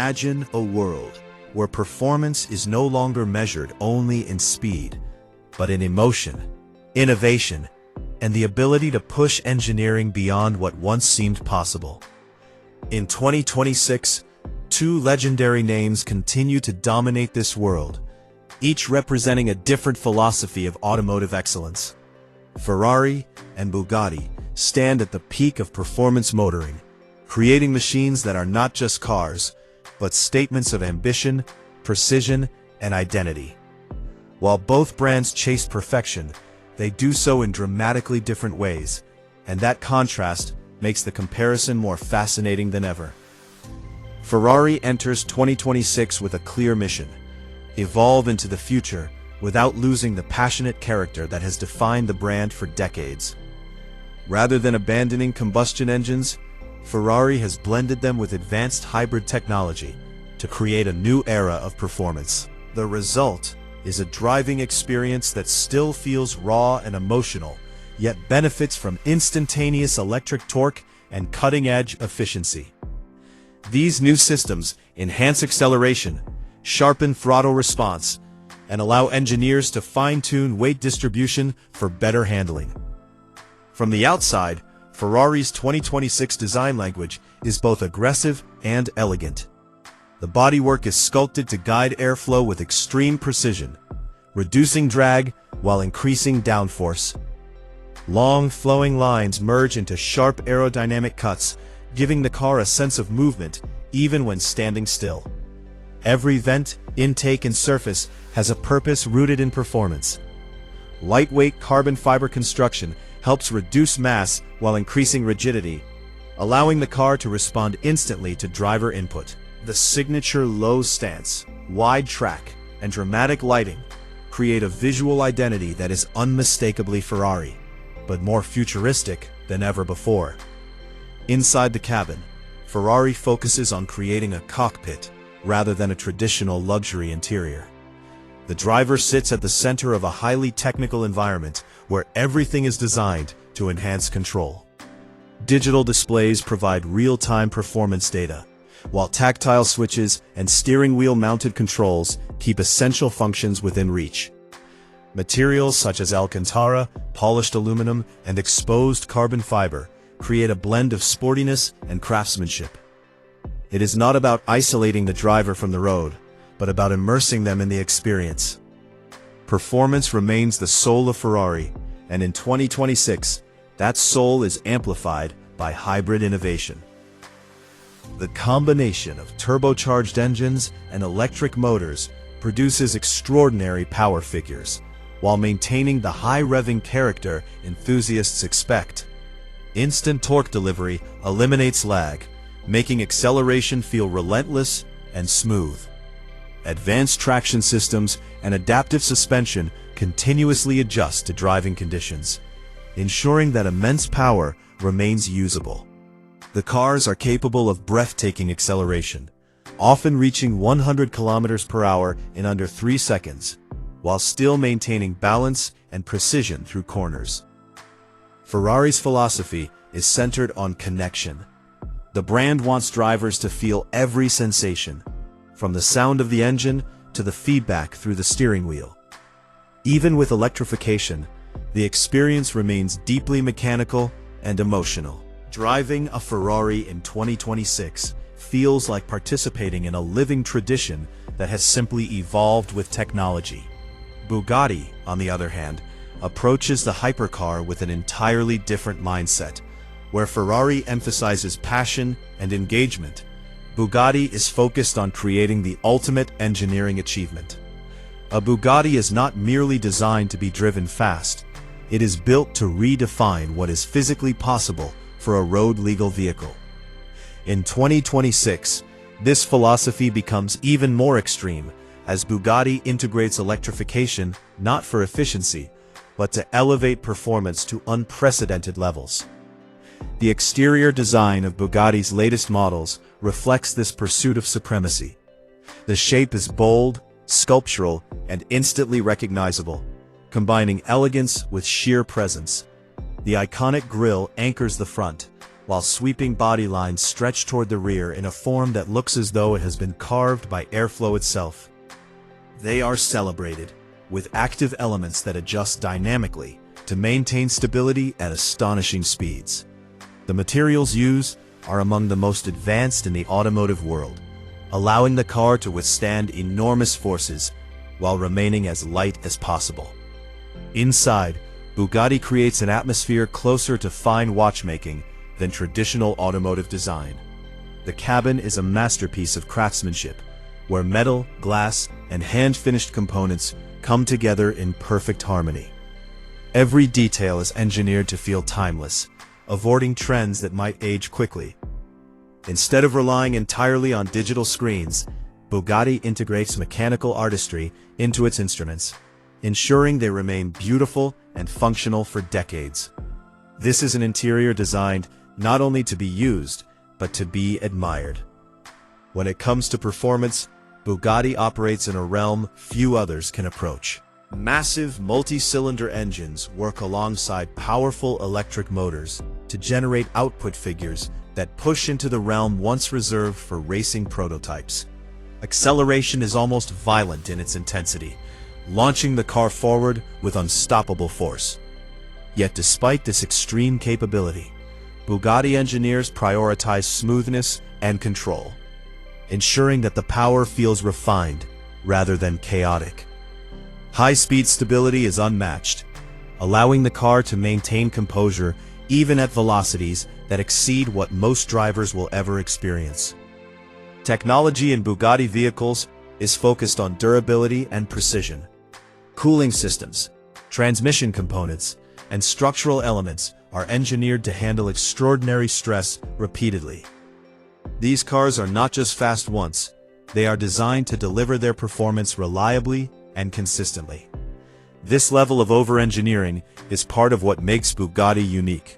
Imagine a world where performance is no longer measured only in speed, but in emotion, innovation, and the ability to push engineering beyond what once seemed possible. In 2026, two legendary names continue to dominate this world, each representing a different philosophy of automotive excellence. Ferrari and Bugatti stand at the peak of performance motoring, creating machines that are not just cars, but statements of ambition, precision, and identity. While both brands chase perfection, they do so in dramatically different ways, and that contrast makes the comparison more fascinating than ever. Ferrari enters 2026 with a clear mission: evolve into the future without losing the passionate character that has defined the brand for decades. Rather than abandoning combustion engines, Ferrari has blended them with advanced hybrid technology to create a new era of performance. The result is a driving experience that still feels raw and emotional, yet benefits from instantaneous electric torque and cutting-edge efficiency. These new systems enhance acceleration, sharpen throttle response, and allow engineers to fine-tune weight distribution for better handling. From the outside, Ferrari's 2026 design language is both aggressive and elegant. The bodywork is sculpted to guide airflow with extreme precision, reducing drag while increasing downforce. Long, flowing lines merge into sharp aerodynamic cuts, giving the car a sense of movement even when standing still. Every vent, intake, and surface has a purpose rooted in performance. Lightweight carbon fiber construction helps reduce mass while increasing rigidity, allowing the car to respond instantly to driver input. The signature low stance, wide track, and dramatic lighting create a visual identity that is unmistakably Ferrari, but more futuristic than ever before. Inside the cabin, Ferrari focuses on creating a cockpit rather than a traditional luxury interior. The driver sits at the center of a highly technical environment where everything is designed to enhance control. Digital displays provide real-time performance data, while tactile switches and steering wheel-mounted controls keep essential functions within reach. Materials such as Alcantara, polished aluminum, and exposed carbon fiber create a blend of sportiness and craftsmanship. It is not about isolating the driver from the road, but about immersing them in the experience. Performance remains the soul of Ferrari, and in 2026, that soul is amplified by hybrid innovation. The combination of turbocharged engines and electric motors produces extraordinary power figures, while maintaining the high-revving character enthusiasts expect. Instant torque delivery eliminates lag, making acceleration feel relentless and smooth. Advanced traction systems and adaptive suspension continuously adjust to driving conditions, ensuring that immense power remains usable. The cars are capable of breathtaking acceleration, often reaching 100 kilometers per hour in under 3 seconds, while still maintaining balance and precision through corners. Ferrari's philosophy is centered on connection. The brand wants drivers to feel every sensation, from the sound of the engine to the feedback through the steering wheel. Even with electrification, the experience remains deeply mechanical and emotional. Driving a Ferrari in 2026 feels like participating in a living tradition that has simply evolved with technology. Bugatti, on the other hand, approaches the hypercar with an entirely different mindset. Where Ferrari emphasizes passion and engagement, Bugatti is focused on creating the ultimate engineering achievement. A Bugatti is not merely designed to be driven fast. It is built to redefine what is physically possible for a road-legal vehicle. In 2026, this philosophy becomes even more extreme as Bugatti integrates electrification not for efficiency, but to elevate performance to unprecedented levels. The exterior design of Bugatti's latest models reflects this pursuit of supremacy. The shape is bold, sculptural, and instantly recognizable, combining elegance with sheer presence. The iconic grille anchors the front, while sweeping body lines stretch toward the rear in a form that looks as though it has been carved by airflow itself. They are celebrated, with active elements that adjust dynamically to maintain stability at astonishing speeds. The materials used are among the most advanced in the automotive world, allowing the car to withstand enormous forces while remaining as light as possible. Inside, Bugatti creates an atmosphere closer to fine watchmaking than traditional automotive design. The cabin is a masterpiece of craftsmanship, where metal, glass, and hand-finished components come together in perfect harmony. Every detail is engineered to feel timeless, avoiding trends that might age quickly. Instead of relying entirely on digital screens, Bugatti integrates mechanical artistry into its instruments, ensuring they remain beautiful and functional for decades. This is an interior designed not only to be used, but to be admired. When it comes to performance, Bugatti operates in a realm few others can approach. Massive multi-cylinder engines work alongside powerful electric motors to generate output figures that push into the realm once reserved for racing prototypes. Acceleration is almost violent in its intensity, launching the car forward with unstoppable force. Yet despite this extreme capability, Bugatti engineers prioritize smoothness and control, ensuring that the power feels refined rather than chaotic. High-speed stability is unmatched, allowing the car to maintain composure even at velocities that exceed what most drivers will ever experience. Technology in Bugatti vehicles is focused on durability and precision. Cooling systems, transmission components, and structural elements are engineered to handle extraordinary stress repeatedly. These cars are not just fast once, they are designed to deliver their performance reliably and consistently. This level of over-engineering is part of what makes Bugatti unique.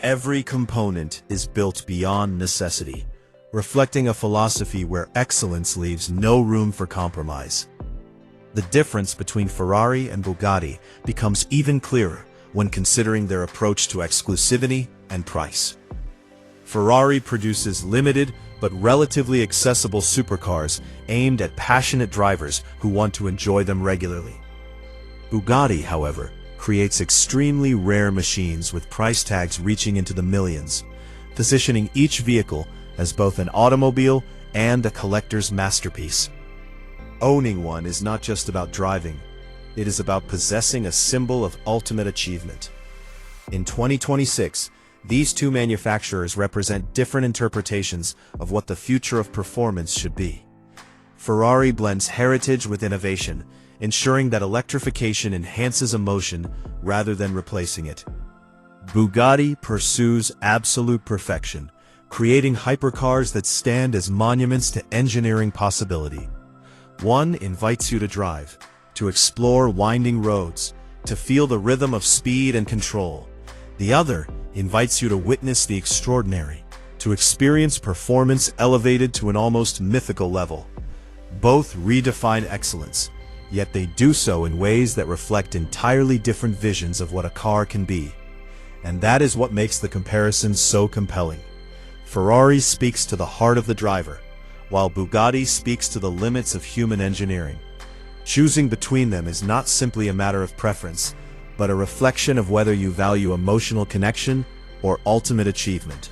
Every component is built beyond necessity, reflecting a philosophy where excellence leaves no room for compromise. The difference between Ferrari and Bugatti becomes even clearer when considering their approach to exclusivity and price. Ferrari produces limited but relatively accessible supercars aimed at passionate drivers who want to enjoy them regularly. Bugatti, however, creates extremely rare machines with price tags reaching into the millions, positioning each vehicle as both an automobile and a collector's masterpiece. Owning one is not just about driving, it is about possessing a symbol of ultimate achievement. In 2026, these two manufacturers represent different interpretations of what the future of performance should be. Ferrari blends heritage with innovation, ensuring that electrification enhances emotion rather than replacing it. Bugatti pursues absolute perfection, creating hypercars that stand as monuments to engineering possibility. One invites you to drive, to explore winding roads, to feel the rhythm of speed and control. The other invites you to witness the extraordinary, to experience performance elevated to an almost mythical level. Both redefine excellence, yet they do so in ways that reflect entirely different visions of what a car can be. And that is what makes the comparison so compelling. Ferrari speaks to the heart of the driver, while Bugatti speaks to the limits of human engineering. Choosing between them is not simply a matter of preference, but a reflection of whether you value emotional connection or ultimate achievement.